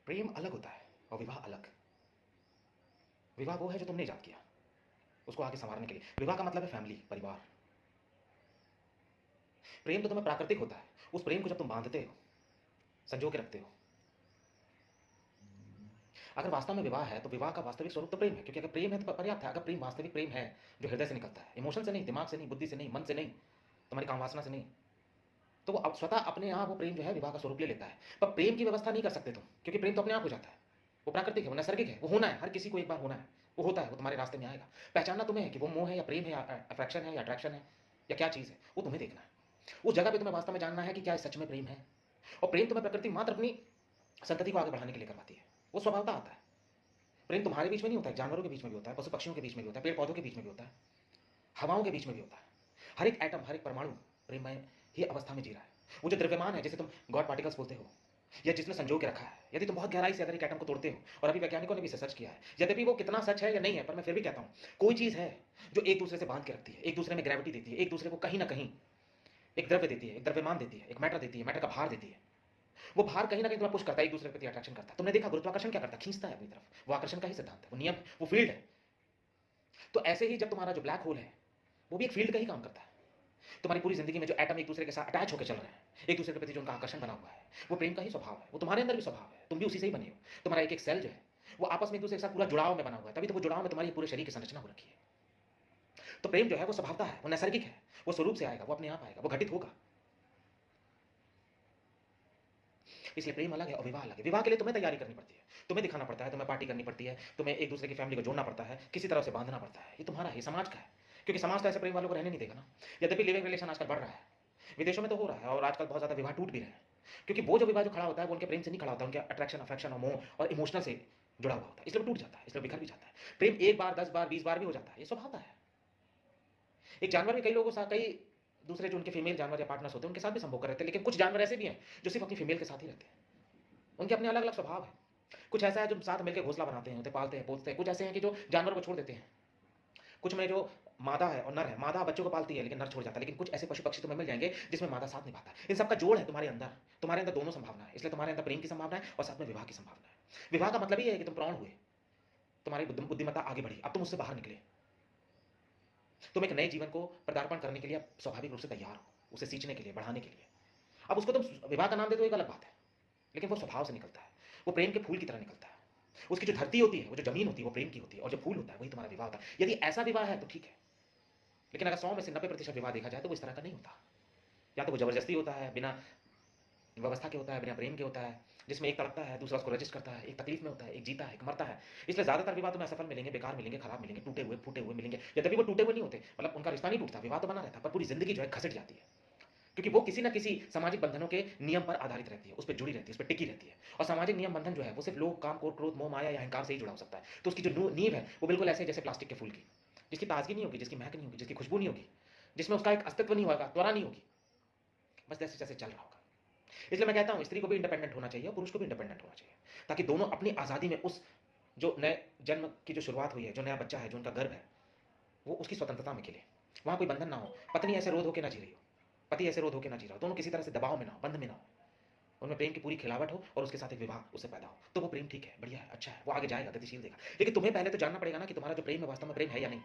प्रेम अलग होता है और विवाह अलग। विवाह वो है जो तुमने ईजाद किया उसको आगे संवारने के लिए। विवाह का मतलब है फैमिली, परिवार। प्रेम तो तुम्हें प्राकृतिक होता है। उस प्रेम को जब तुम बांधते हो, संजो के रखते हो। अगर वास्तव में विवाह है तो विवाह का वास्तविक स्वरूप तो प्रेम है, क्योंकि अगर प्रेम है तो पर्याप्त है। अगर प्रेम वास्तविक प्रेम है जो हृदय से निकलता है, इमोशन से नहीं, दिमाग से नहीं, बुद्धि से नहीं, मन से नहीं, तुम्हारी काम वासना से नहीं, तो वो अब स्वतः अपने आप वो प्रेम जो है विवाह का स्वरूप ले लेता है। पर प्रेम की व्यवस्था नहीं कर सकते तुम, क्योंकि प्रेम तो अपने आप हो जाता है। वो प्राकृतिक है, वो नैसर्गिक है, वो होना है, हर किसी को एक बार होना है। वो होता है, वो तुम्हारे रास्ते में आएगा। पहचानना तुम्हें है कि वो मोह है या प्रेम है या अट्रैक्शन है या अट्रैक्शन है या क्या चीज़ है, वो तुम्हें देखना है। उस जगह पे तुम्हें वास्तव में जानना है कि क्या सच में प्रेम है। और प्रेम तुम्हें प्रकृति मात्र अपनी संतति को आगे बढ़ाने के लिए करवाती है। वो स्वभावता आता है। प्रेम तुम्हारे बीच में नहीं होता है, जानवरों के बीच में भी होता है, पशु पक्षियों के बीच में भी होता है, पेड़ पौधों के बीच में भी होता है, हवाओं के बीच में भी होता है। हर एक एटम, हर एक परमाणु प्रेममय ही अवस्था में जी रहा है। वो जो द्रव्यमान है, जिसे तुम गॉड पार्टिकल्स बोलते हो, या जिसने संजो के रखा है, यदि तुम बहुत गहराई से अगर एक एटम को तोड़ते हो, और अभी वैज्ञानिकों ने भी इसे सर्च किया है, यद्यपि वो कितना सच है या नहीं है, पर मैं फिर भी कहता हूं, कोई चीज है जो एक दूसरे से बांध के रखती है, एक दूसरे में ग्रेविटी देती है, एक दूसरे को कहीं ना कहीं एक द्रव्य देती है, एक द्रव्यमान देती है, एक मैटर देती है, मैटर का भार देती है। वो भार कहीं ना कहीं तुम्हें पुश करता है, एक दूसरे के प्रति अट्रैक्शन करता है। तुमने देखा गुरुत्वाकर्षण क्या करता है? खींचता है अपनी तरफ। वो आकर्षण का ही सिद्धांत है, वो नियम है, वो फील्ड है। तो ऐसे ही जब तुम्हारा जो ब्लैक होल है, वो भी एक फील्ड का ही काम करता है। तुम्हारी पूरी जिंदगी में जो एटम एक दूसरे के साथ अटैच होकर चल रहे हैं, एक दूसरे के प्रति जो उनका आकर्षण बना हुआ है, वो प्रेम का ही स्वभाव है। वो तुम्हारे अंदर भी स्वभाव है, तुम भी उसी से ही बने हो। तुम्हारा एक एक सेल जो है वो आपस में एक दूसरे के साथ पूरा जुड़ाव में बना हुआ है, तभी तो वो जुड़ाव में तुम्हारी पूरे शरीर की संरचना हो रखी है। तो प्रेम जो है वो स्वभावता है, वो नैसर्गिक है, वो स्वरूप से आएगा, वो अपने आप आएगा, वो घटित होगा। इसलिए प्रेम अलग है और विवाह अलग है। विवाह के लिए तुम्हें तैयारी करनी पड़ती है, तुम्हें दिखाना पड़ता है, तुम्हें पार्टी करनी पड़ती है, तुम्हें एक दूसरे की फैमिली को जोड़ना पड़ता है, किसी तरह से बांधना पड़ता है। ये तुम्हारा है, समाज का है, क्योंकि समाज तो ऐसे प्रेम वालों को रहने नहीं देगा ना। यद्यपि लिविंग रिलेशन आजकल बढ़ रहा है, विदेशों में तो हो रहा है, और आजकल बहुत ज्यादा विवाह टूट भी रहे हैं, क्योंकि वो जो विवाह जो खड़ा होता है वो उनके प्रेम से नहीं खड़ा होता, उनके अट्रैक्शन, अफेक्शन और मोह और इमोशनल से जुड़ा हुआ होता है, इसलिए वो टूट जाता है, इसलिए बिखर भी जाता है। प्रेम एक बार, 10 बार, 20 बार भी हो जाता है, ये स्वभावता है। एक जानवर भी कई लोगों के साथ, कई दूसरे जो उनके फीमेल जानवर या पार्टनर्स होते हैं उनके साथ भी संभोग कर रहते हैं, लेकिन कुछ जानवर ऐसे भी हैं जो सिर्फ अपनी फीमेल के साथ ही रहते हैं। उनके अपने अलग अलग स्वभाव है। कुछ ऐसा है जो साथ मिलकर घोंसला बनाते हैं, उन्हें पालते हैं, पोसते हैं। कुछ ऐसे हैं कि जो जानवर को छोड़ देते हैं। कुछ में जो मादा है और नर है, मादा बच्चों को पालती है लेकिन नर छोड़ जाता है। लेकिन कुछ ऐसे पशु पक्षी तुम्हें मिल जाएंगे जिसमें मादा साथ निभाता है। इन सबका जोड़ है तुम्हारे अंदर दोनों संभावना है। इसलिए तुम्हारे अंदर प्रेम की संभावना है और साथ में विवाह की संभावना है। विवाह का मतलब ही है कि तुम प्रौढ़ हुए, तुम्हारी बुद्धिमत्ता आगे बढ़ी, अब तुम उससे बाहर निकले, तुम एक नए जीवन को पदार्पण करने के लिए स्वाभाविक रूप से तैयार हो, उसे सींचने के लिए, बढ़ाने के लिए। अब उसको तुम विवाह का नाम दे दो, एक अलग बात है, लेकिन वो स्वभाव से निकलता है, वो प्रेम के फूल की तरह निकलता है। उसकी जो धरती होती है, वो जो जमीन होती है, वो प्रेम की होती है, और जो फूल होता है वही तुम्हारा विवाह होता है। यदि ऐसा विवाह है तो ठीक है, लेकिन अगर 100 में से 90% विवाह देखा जाए तो वो इस तरह का नहीं होता। या तो वो जबरदस्ती होता है, बिना व्यवस्था के होता है, बिना प्रेम के होता है, जिसमें एक तड़पता है, दूसरा उसको रजिस्ट करता है, एक तकलीफ में होता है, एक जीता है, एक मरता है। इसलिए ज्यादातर विवाह तुम्हें असफल मिलेंगे, बेकार मिलेंगे, खराब मिलेंगे, टूटे हुए, फूटे हुए मिलेंगे। यद्यपि वो टूटे हुए नहीं होते, मतलब उनका रिश्ता नहीं टूटता, विवाह तो बना रहता है, पर पूरी जिंदगी जो है घसट जाती है, क्योंकि वो किसी न किसी सामाजिक बंधनों के नियम पर आधारित रहती है, उस पर जुड़ी रहती है, उस पर टिकी रहती है। और सामाजिक नियम बंधन जो है वो सिर्फ लोभ, काम, क्रोध, मोह, माया या अहंकार से ही जुड़ा हो सकता है। तो उसकी जो नींव है वो बिल्कुल ऐसे जैसे प्लास्टिक के फूल की, जिसकी ताजगी नहीं होगी, जिसकी महक नहीं होगी, जिसकी खुशबू नहीं होगी, जिसमें उसका एक अस्तित्व नहीं होगा, त्वरा नहीं होगी, बस जैसे जैसे चल रहा होगा। इसलिए मैं कहता हूं स्त्री को भी इंडिपेंडेंट होना चाहिए और पुरुष को भी इंडिपेंडेंट होना चाहिए, ताकि दोनों अपनी आजादी में उस जो नए जन्म की जो शुरुआत हुई है, जो नया बच्चा है, जो उनका गर्भ है, वो उसकी स्वतंत्रता में खिले। वहां कोई बंधन ना हो, पत्नी ऐसे रोध होकर ना जी रही हो, पति ऐसे रोध होकर ना जी रहा हो, दोनों किसी तरह से दबाव में ना हो, बंध में ना हो, उनमें प्रेम की पूरी खिलावट हो और उसके साथ एक विवाह उससे पैदा हो, तो वो प्रेम ठीक है, बढ़िया है, अच्छा है, वो आगे जाएगा, गतिशील देगा। लेकिन तुम्हें पहले तो जानना पड़ेगा ना कि तुम्हारा जो प्रेम है वास्तव में प्रेम है या नहीं।